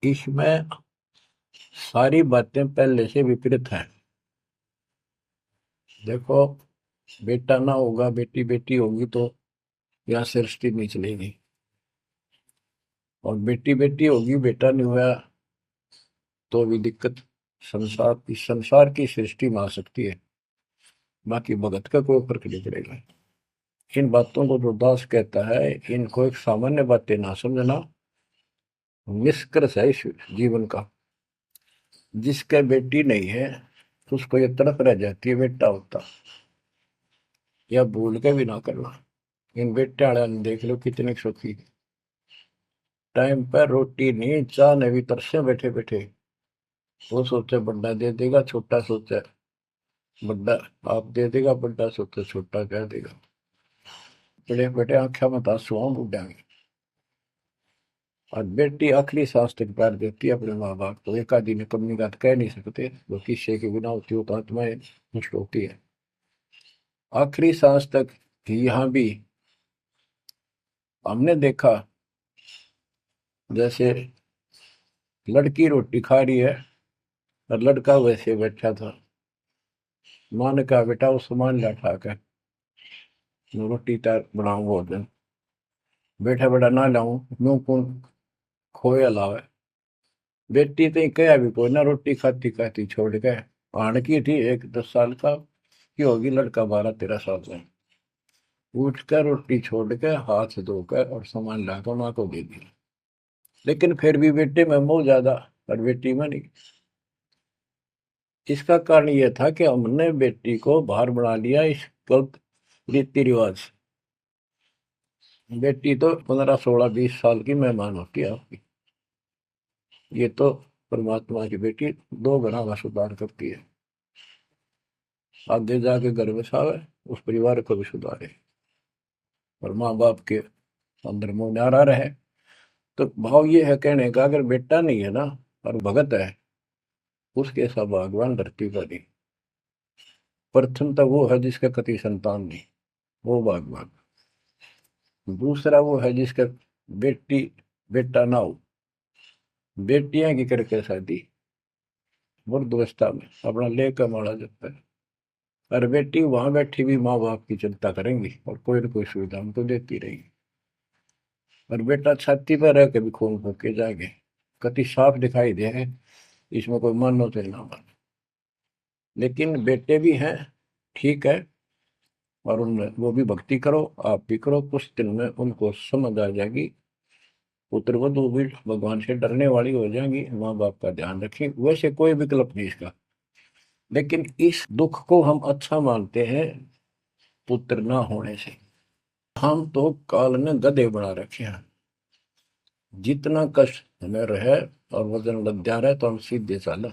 S1: इसमें सारी बातें पहले से विपरीत हैं। देखो, बेटा ना होगा, बेटी बेटी होगी, तो यहाँ सृष्टि नहीं चलेगी। और बेटी बेटी होगी, बेटा नहीं हुआ, तो भी दिक्कत संसार की सृष्टि में आ सकती है। बाकी भगत का कोई फर्क नहीं पड़ेगा। इन बातों को जो दास कहता है, इनको एक सामान्य बातें ना समझना, निष्कर्ष है इस जीवन का। जिसका बेटी नहीं है, तो उसको ये तड़प रह जाती है बेटा होता, या भूल के भी ना करना। इन बेटे वाले ने देख लो कितने सुखी, टाइम पर रोटी नहीं, चाह नहीं भी तरसे बैठे बैठे। वो सोचे बड़ा दे देगा, छोटा सोचे बड़ा आप दे देगा, बड़ा सोचे छोटा कह देगा। बड़े बड़े आंखें में आंसू बुढ़ा में। और बेटी आखिरी सांस तक प्यार देती है अपने माँ बाप को। एक आदि ने कमी बात कह नहीं सकते, वो किस्से के बिना होती हो तो आत्माएं नष्ट होती है। आखिरी सांस तक यहाँ भी हमने देखा, जैसे लड़की रोटी खा रही है और लड़का वैसे बैठा था। माँ ने कहा बेटा वो सामान ला उठा कर, मैं रोटी तैयार बनाऊं भोजन। बेटा बेटा ना लाऊं, यूं कौन खोया लावे। बेटी तो कहा भी कोई ना, रोटी खाती खाती छोड़ गए। आण की थी एक 10 साल का की होगी, लड़का 12-13 साल का। उठ कर रोटी छोड़ के हाथ धोकर और सामान लाकर माँ को दे दिया। लेकिन फिर भी बेटे में मोह ज्यादा और बेटी में नहीं। इसका कारण यह था कि हमने बेटी को बाहर बना लिया इस गलत रीति रिवाज। बेटी तो 15-16-20 साल की मेहमान होती है आपकी। ये तो परमात्मा की बेटी 2 गुना का सुधार करती है। आगे जाके घर बसावे, उस परिवार को भी सुधारे और माँ बाप के अंदर मोह न्यारा रहे। तो भाव ये है कहने का, अगर बेटा नहीं है ना और भगत है, उसके सब भगवान धरती पर नहीं। प्रथम तो वो है जिसका कति संतान नहीं, वो भगवान। दूसरा वो है जिसका बेटी बेटा ना हो, बेटियां की करके शादी वृद्धावस्था में अपना लेकर माड़ा जाता है। और बेटी वहां बैठी भी माँ बाप की चिंता करेंगी और कोई ना कोई सुविधा उनको देती रहेगी। और बेटा छाती पर रह के भी खून फूक के जाएंगे, कति साफ दिखाई दे है। इसमें कोई मानो तो ना मानो, लेकिन बेटे भी हैं, ठीक है। और उनमें वो भी भक्ति करो, आप भी करो, कुछ दिन में उनको समझ आ जाएगी। पुत्र वधु भी भगवान से डरने वाली हो जाएंगी, माँ बाप का ध्यान रखें। वैसे कोई विकल्प नहीं इसका, लेकिन इस दुख को हम अच्छा मानते हैं पुत्र ना होने से। हम तो काल ने गधे बना रखे हैं। जितना कष्ट हमें रहे और वजन लग जा रहा है तो हम सीधे चाला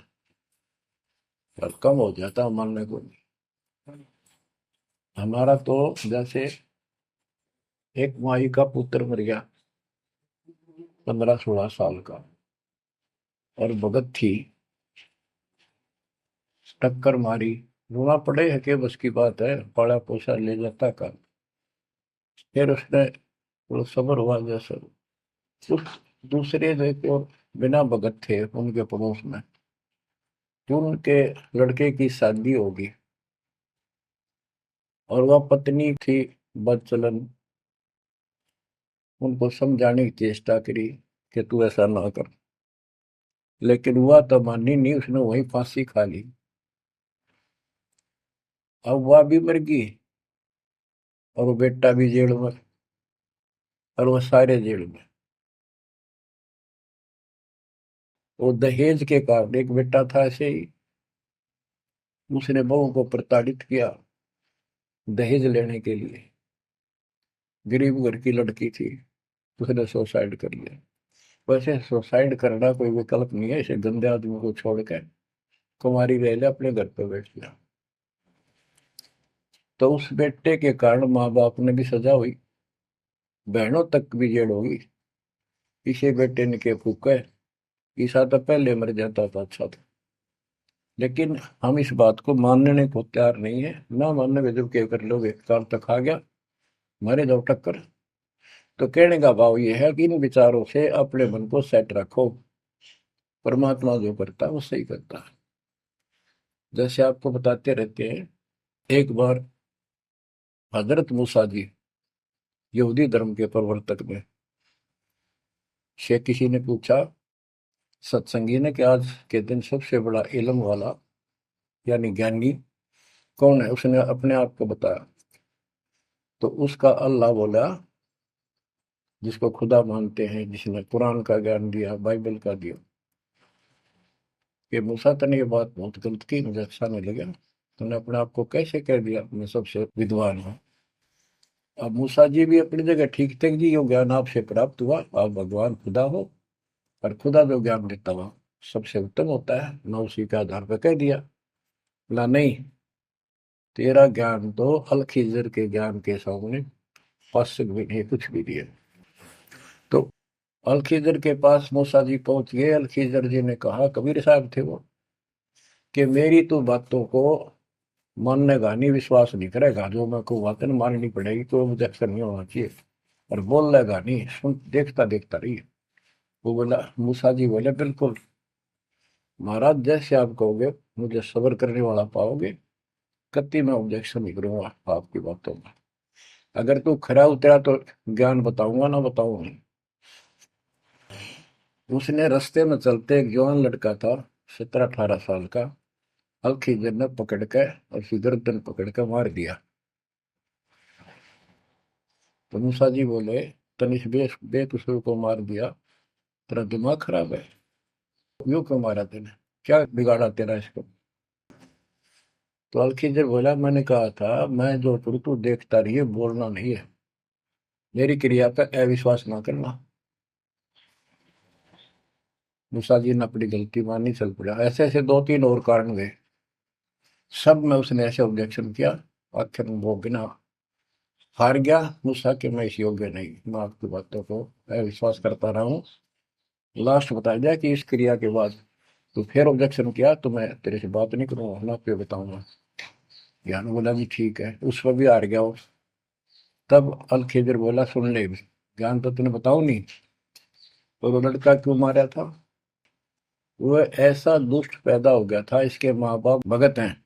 S1: और कम हो जाता मानने को नहीं। हमारा तो जैसे एक माई का पुत्र मर गया 15-16 साल का, और भगत थी, टक्कर मारी, रोना पड़े है कि बस की बात है, पाला पोसा ले जाता का। फिर उसने वो सबर हुआ जैसा। उस दूसरे जो एक और बिना भगत थे उनके पड़ोस में, जो उनके लड़के की शादी होगी और वह पत्नी थी बदचलन, उनको समझाने की चेष्टा करी कि तू ऐसा ना कर, लेकिन वह तो मानी नहीं, उसने वही फांसी खा ली। अब वह भी मर गई और वो बेटा भी जेल में, और वो सारे जेल में। वो दहेज के कारण, एक बेटा था ऐसे ही, उसने बहू को प्रताड़ित किया दहेज लेने के लिए। गरीब घर की लड़की थी, उसने सुसाइड कर लिया। वैसे सुसाइड करना कोई विकल्प नहीं है, इसे गंदे आदमी को छोड़कर कुमारी रह ले, अपने घर पे बैठ गया। तो उस बेटे के कारण माँ बाप ने भी सजा हुई, बहनों तक भी जेल होगी। इसे बेटे ने के फूका है, ईसा तो पहले मर जाता था अच्छा था। लेकिन हम इस बात को मानने को तैयार नहीं है, ना मानने में जब क्या कर लोगे, काल तक आ गया, मारे जाओ टक्कर। तो कहने का भाव ये है कि इन विचारों से अपने मन को सेट रखो, परमात्मा जो करता है वो सही करता है। जैसे आपको बताते रहते हैं, एक बार हजरत मूसा जी, यहूदी धर्म के प्रवर्तक में, से किसी ने पूछा सत्संगी ने कि आज के दिन सबसे बड़ा इल्म वाला यानी ज्ञानी कौन है। उसने अपने आप को बताया, तो उसका अल्लाह बोला, जिसको खुदा मानते हैं, जिसने कुरान का ज्ञान दिया, बाइबल का दिया। कि मूसा तने ये बात बहुत गलत की, मुझे अच्छा नहीं लगा, तुमने अपने आप को कैसे कह दिया मैं सबसे विद्वान हूँ। अब मूसा जी भी अपनी जगह ठीक थे जी, यो ज्ञान आपसे प्राप्त हुआ, आप भगवान खुदा हो, और खुदा जो ज्ञान देता हुआ सबसे उत्तम होता है, मैं उसी के आधार पर कह दिया। बोला नहीं, तेरा ज्ञान तो अल के ज्ञान के सामने फासिक भी नहीं, कुछ भी नहीं है। तो अलखिजर के पास मूसा जी पहुंच गए। अलखिजर जी ने कहा, कबीर साहब थे वो, कि मेरी तो बातों को माननेगा नहीं, विश्वास नहीं करेगा, जो मैं को बातें माननी पड़ेगी, कोई ऑब्जेक्शन नहीं होना चाहिए, और बोल लेगा नहीं, सुन देखता देखता रही। वो बोला, मूसा जी बोले, बिल्कुल महाराज, जैसे आप कहोगे, मुझे सब्र करने वाला पाओगे, कति मैं ऑब्जेक्शन नहीं करूंगा आपकी बातों में। अगर तू खरा उतरा तो ज्ञान बताऊंगा, ना बताऊंगा नहीं। उसने रास्ते में चलते, एक जवान लड़का था, 17-18 साल का, अलखिजर ने पकड़ के और उसकी गर्दन पकड़ के मार दिया। तो मूसा जी बोले, तनिष बेकसूर को मार दिया, तेरा दिमाग खराब है, यूं क्यों मारा तेने, क्या बिगाड़ा तेरा इसको। तो अलखिजर बोला, मैंने कहा था मैं जो करूँ तू देखता रहिए, बोलना नहीं है, मेरी क्रिया पे अविश्वास ना करना। मूसा जी ने अपनी गलती मानी, चल पड़ा। ऐसे ऐसे 2-3 और कारण गए, सब में उसने ऐसे ऑब्जेक्शन किया, आखिर में वो बिना हार गया। मूसा कि मैं इस योग्य नहीं, मैं आपकी बातों को अविश्वास करता रहा हूँ। लास्ट बता दिया कि इस क्रिया के बाद तो फिर ऑब्जेक्शन किया तो मैं तेरे से बात नहीं करूंगा, ना पे बताऊंगा। ज्ञान बोला भी ठीक है, उस पर भी हार गया वो। तब अलखिजर बोला, सुन ले, ज्ञान तो तूने बताऊ नहीं, तो वो लड़का क्यों मारा था। वो ऐसा दुष्ट पैदा हो गया था, इसके माँ बाप भगत हैं,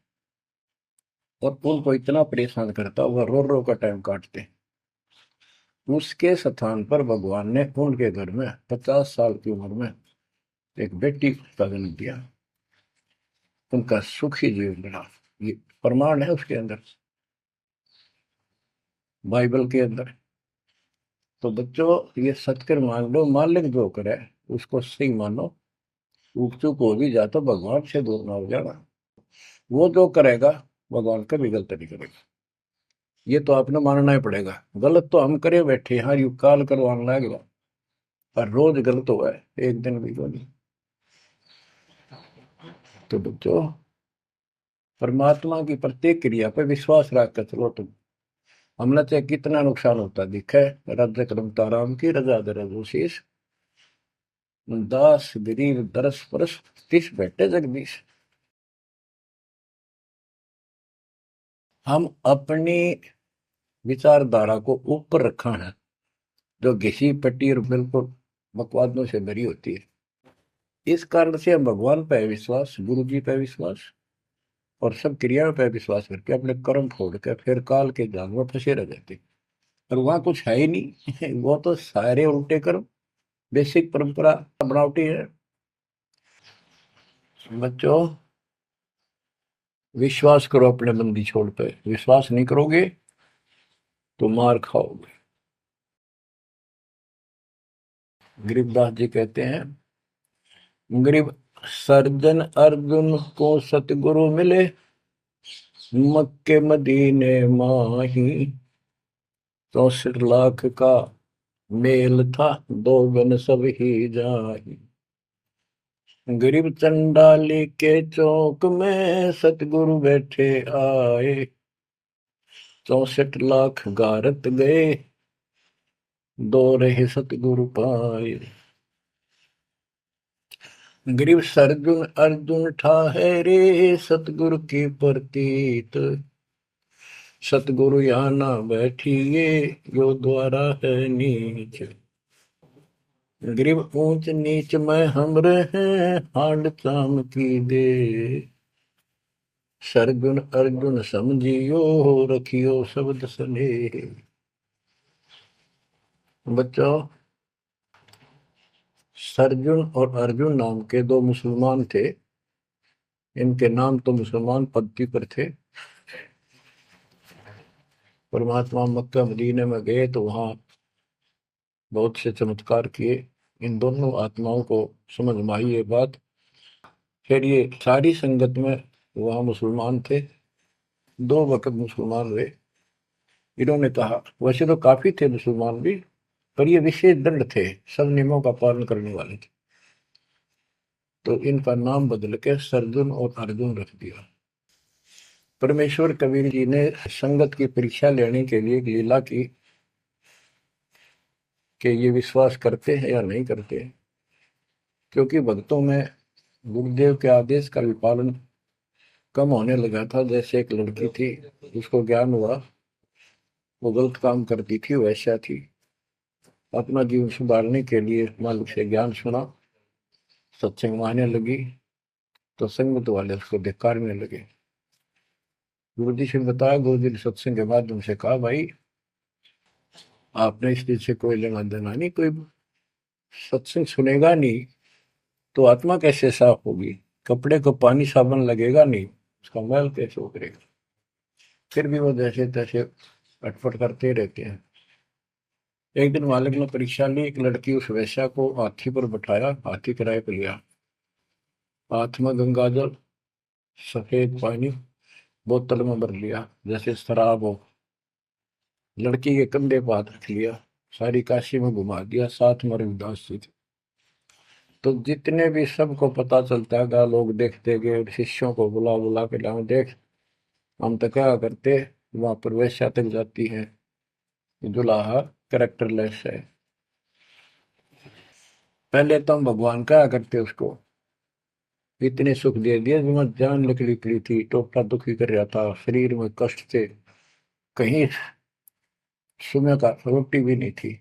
S1: और उनको इतना परेशान करता, वह रो रो का टाइम काटते। उसके स्थान पर भगवान ने उनके घर में 50 साल की उम्र में एक बेटी का जन्म दिया। उनका सुखी जीवन रहा। ये प्रमाण है उसके अंदर, बाइबल के अंदर। तो बच्चों, ये सत्कर मान लो, मालिक जो करे उसको सही मानो। ऊक चूक हो भी जाए तो भगवान से दूर ना हो जाना। वो जो करेगा भगवान कभी गलत नहीं करेगा, ये तो आपने मानना ही पड़ेगा। गलत तो हम करे बैठे, हाँ यू काल करवाने लगेगा, पर रोज गलत हुआ है, एक दिन भी तो नहीं। तो बच्चों, परमात्मा की प्रत्येक क्रिया पर विश्वास रख कर चलो तुम। हमने चाहे कितना नुकसान होता दिखे, राज्य करमता राम की रजा दर शीश, दास गरीब दरस परस, तिस बैठे जगदीश। हम अपनी विचारधारा को ऊपर रखा है, जो घिसी पट्टी और बिल्कुल बकवादों से भरी होती है। इस कारण से हम भगवान पे विश्वास, गुरु जी पे विश्वास, और सब क्रियाओं पे विश्वास करके अपने कर्म छोड़ के फिर काल के जाल में फंसे रह जाते। और वहां कुछ है ही नहीं वो तो सारे उल्टे कर्म, बेसिक परंपरा बनावटी है। बच्चों, विश्वास करो अपने बंदी छोड़ पे, विश्वास नहीं करोगे तो मार खाओगे। गरीबदास जी कहते हैं, गरीब सर्जन अर्जुन को सतगुरु मिले, मक्के मदीने माही, 64 लाख का मेल था, दो गन सब ही जाही। गरीब चंडाली के चौक में सतगुरु बैठे आए, 64 लाख गारत गए, दो रहे सतगुरु पाए। गरीब सरजुन अर्जुन ठाहरे, सतगुरु की प्रतीत, सतगुरु यहाँ ना बैठिए, यो द्वारा है नीच। गरीब ऊंच नीच में हम रहे, हांड चाम की दे, सरगुन अर्जुन समझियो, रखियो शब्द स्नेह। बच्चों, सरजुन और अर्जुन नाम के दो मुसलमान थे। इनके नाम तो मुसलमान पद्धति पर थे। परमात्मा मक्का मदीने में गए तो वहां बहुत से चमत्कार किए। इन दोनों आत्माओं को समझ में आई ये बात। फिर ये सारी संगत में वहां मुसलमान थे, 2 वक्त मुसलमान हुए। इन्होंने कहा, वैसे तो काफी थे मुसलमान भी, पर ये विशेष दृढ़ थे, सब नियमों का पालन करने वाले थे। तो इनका नाम बदल के सरजुन और अर्जुन रख दिया। परमेश्वर कबीर जी ने संगत की परीक्षा लेने के लिए एक लीला की। कि ये विश्वास करते हैं या नहीं करते हैं। क्योंकि भक्तों में गुरुदेव के आदेश का भी पालन कम होने लगा था। जैसे एक लड़की थी, उसको ज्ञान हुआ वो गलत काम करती थी, वैसा थी। अपना जीवन सुधारने के लिए मालिक से ज्ञान सुना, सत्संग मानने लगी, तो संगत वाले उसको धिक्कारने लगे। गुरु जी से बताया, गुरु जी ने सत्संग के माध्यम से कहा, भाई आपने इस चीज से कोई लेना देना नहीं, कोई सत्संग सुनेगा नहीं तो आत्मा कैसे साफ होगी, कपड़े को पानी साबुन लगेगा नहीं, उसका मैल कैसे उतरेगा। फिर भी वो जैसे तैसे अटपट करते रहते हैं। एक दिन मालिक ने परीक्षा ली, एक लड़की उस वैश्या को हाथी पर बैठाया, हाथी किराए पर लिया, हाथ में गंगा जल, सफेद पानी बोतल में भर लिया जैसे शराब हो, लड़की के कंधे पर हाथ रख लिया, सारी काशी में घुमा दिया, साथ में रविदास जी थे। तो जितने भी सबको पता चलता है, लोग देखते गए, शिष्यों को बुला बुला के लाओ, देख हम तो क्या करते, वहां पर वैश्या तक जाती है, दुल्हा कैरेक्टरलेस है। पहले तो हम भगवान क्या करते उसको, इतने सुख दे दिए, जिसमें जान निकली पड़ी थी, टोटा दुखी कर रहा था, शरीर में कष्ट थे, कहीं सुबह का रोटी भी नहीं थी,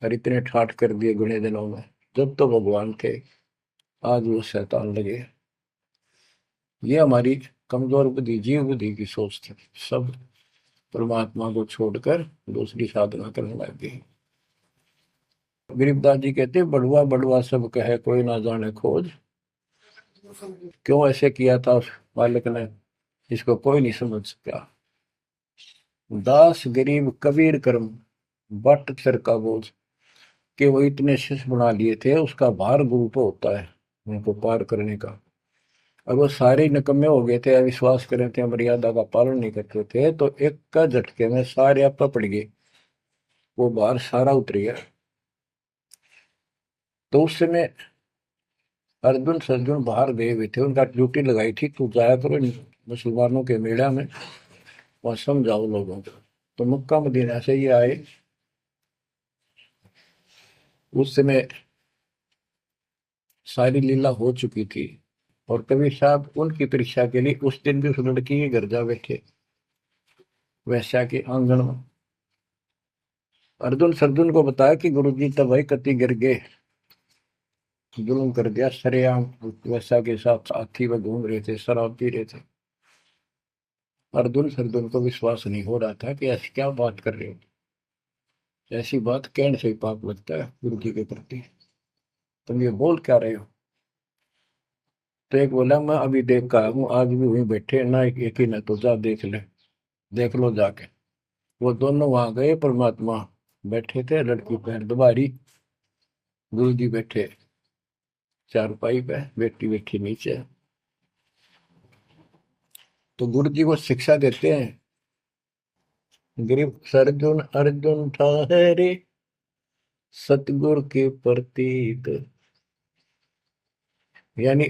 S1: और इतने ठाठ कर दिए गुणे दिनों में। जब तो भगवान थे, आज वो शैतान लगे। ये हमारी कमजोर बुद्धि, जीव बुद्धि की सोच थी। सब परमात्मा को छोड़कर दूसरी साधना करने लग गए। गरीबदास जी कहते, बड़ुआ बड़ुआ सब कहे कोई ना जाने खोज। क्यों ऐसे किया था उस बालक ने, इसको कोई नहीं समझ सका। दास गरीब कबीर कर्म, बट सर का बोझ। कि वो इतने शिष्य बना लिए थे, उसका भार गुरु पे होता है उनको पार करने का। अब वो सारे निकम्मे हो गए थे, अविश्वास कर रहे थे, मर्यादा का पालन नहीं करते थे, तो एक का झटके में सारे आप पड़ गए, वो भार सारा उतर गया। तो उस समय अर्जुन सर्जुन बाहर गए हुए थे, उनका ड्यूटी लगाई थी, तू जाया करो इन मुसलमानों के मेला में, वहां समझाओ लोगों को। तो मक्का मदीना से ये आए। उस समय सारी लीला हो चुकी थी, और कबीर साहब उनकी परीक्षा के लिए उस दिन भी उस लड़की के घर जा बैठे, वैश्या के आंगन में। अर्जुन सर्जुन को बताया कि गुरुजी तब भाई कति गिर गए, जुल्म कर दिया सरेआम, वैश्या के साथ हाथी में घूम रहे थे, शराब पी रहे थे। अर्जुन सर्जुन को विश्वास नहीं हो रहा था कि ऐसी क्या बात कर रहे हो, ऐसी बात कहने से ही पाप लगता है गुरु जी के प्रति, तुम ये बोल क्या रहे हो। तो एक बोला, मैं अभी देख कर हूँ, आज भी वहीं बैठे ना, एक ही ना, तो जा देख ले, देख लो जाके। वो दोनों वहां गए, परमात्मा बैठे थे, लड़की पैर दुबारी, गुरु जी बैठे चारपाई पे, बेटी बैठी नीचे। तो गुरु जी को शिक्षा देते हैं, गिरफ्त अर्जुन अर्जुन ठहरे, सतगुरु के प्रतीक। यानी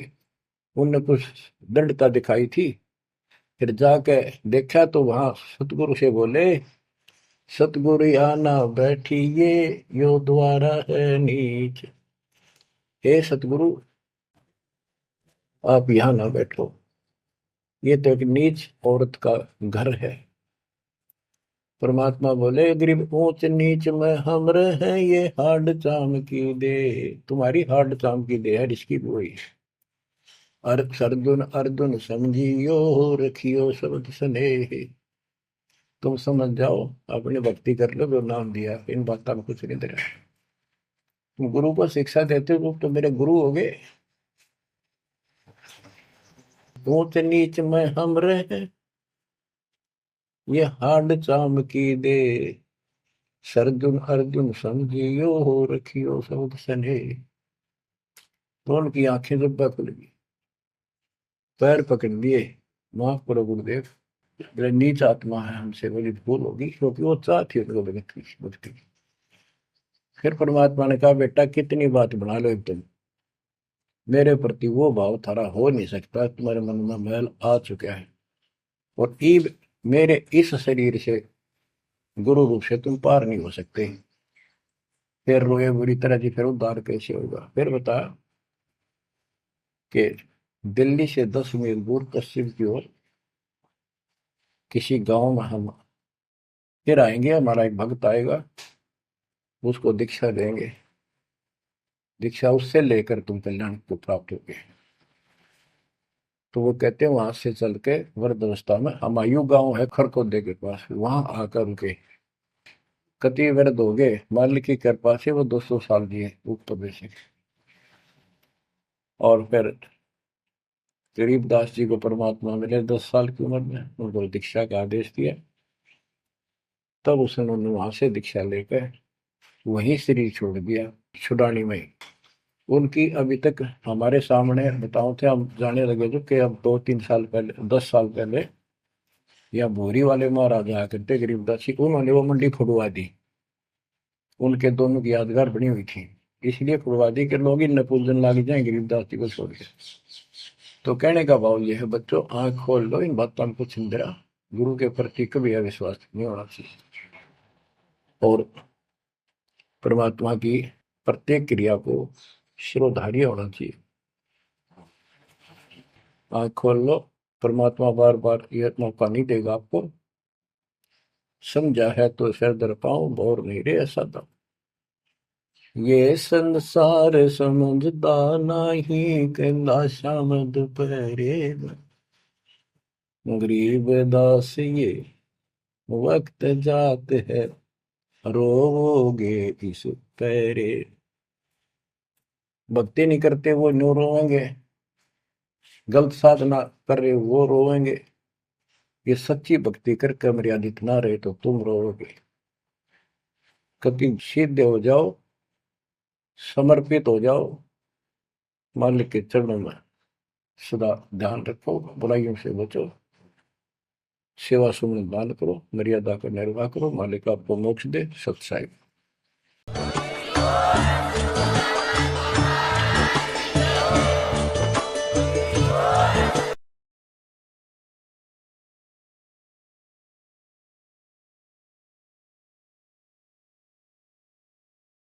S1: उनने कुछ दृढ़ता दिखाई थी, फिर जाके देखा तो वहां सतगुरु से बोले, सतगुरु आना बैठिए, यो द्वारा है नीच। हे सतगुरु, आप यहाँ ना बैठो, ये तो एक नीच औरत का घर है। परमात्मा बोले, गरीब ऊंच नीच में हम रहे, ये हाड चाम की दे, तुम्हारी हाड चाम की दे है, इसकी वही। अर्जुन अर्जुन समझियो, रखियो शब्द स्नेह। तुम समझ जाओ, अपनी भक्ति कर लो, जो नाम दिया, इन बातों में कुछ नहीं दे रहा। तुम गुरु को शिक्षा देते हो तो मेरे गुरु हो गए। ऊंच नीच में हम रहे, ये हाड चाम की दे, सरजुन अर्जुन समझियो, रखियो शब्द स्नेह। तो उनकी आंखें जब खुल गई, पैर पकड़ लिए, माफ करो गुरुदेव, मेरे नीच आत्मा है, हमसे बड़ी भूल होगी, क्योंकि वो चाहती उनको भक्ति। फिर परमात्मा ने कहा, बेटा कितनी बात बना लो एकदम, मेरे प्रति वो भाव थारा हो नहीं सकता, तुम्हारे मन में मैल आ चुका है, और ईब मेरे इस शरीर से, गुरु रूप से तुम पार नहीं हो सकते। फिर रोए बुरी तरह जी, फिर उद्धार कैसे होगा? फिर बता कि दिल्ली से 10 मील दूर पश्चिम की ओर किसी गांव में हम फिर आएंगे, हमारा एक भक्त आएगा, उसको दीक्षा देंगे, दीक्षा उससे लेकर तुम कल्याण को प्राप्त होगे। तो वो कहते हैं वहां से चल के वृद्ध अवस्था में हमायूं गांव है खरकोदे के पास, वहां आकर उनके कति वृद्ध हो गए, मालिक की कृपा से वो 200 साल जिए ऊपर से। और फिर गरीबदास जी को परमात्मा मिले 10 साल की उम्र में, उनको दीक्षा का आदेश दिया। तब उसने वहां से दीक्षा लेकर वहीं शरीर छोड़ दिया, छुड़ानी में। उनकी अभी तक हमारे सामने बताओ थे, हम जाने लगे थे कि अब 2-3 साल पहले, 10 साल पहले, या भोरी वाले महाराज आया करते गरीबदास जी, उन्होंने वो मंडी फुड़वा दी। उनके दोनों की यादगार बनी हुई थी, इसलिए फुड़वा दी कि लोग इन पूजन लाग जाए गरीबदास जी को छोड़ के। तो कहने का भाव यह है बच्चों, आंख खोल लो, इन बातों को छिंदरा, गुरु के प्रति कभी अविश्वास नहीं होना चाहिए, और परमात्मा की प्रत्येक क्रिया को शिरोधार्य होना चाहिए। आंख खोल लो, परमात्मा बार बार यह मौका नहीं देगा आपको। समझा है तो सिर दर पाऊं, और नहीं रे ऐसा था। ये संसार समझदा नहीं, कहंदा शाम दोपहरे में, गरीब दास ये वक्त जात है, रोवोगे इस पैरे। भक्ति नहीं करते वो न्यू रोएंगे, गलत साधना कर रहे वो रोएंगे। ये सच्ची भक्ति करके मर्यादित ना रहे तो तुम रोओगे। कभी सीधे हो जाओ, समर्पित हो जाओ, मालिक के चरणों में सदा ध्यान रखो, बुराइयों से बचो, सेवा सुमन दान करो, मर्यादा का निर्वाह करो, मालिक आपको मोक्ष दे। सत्साई।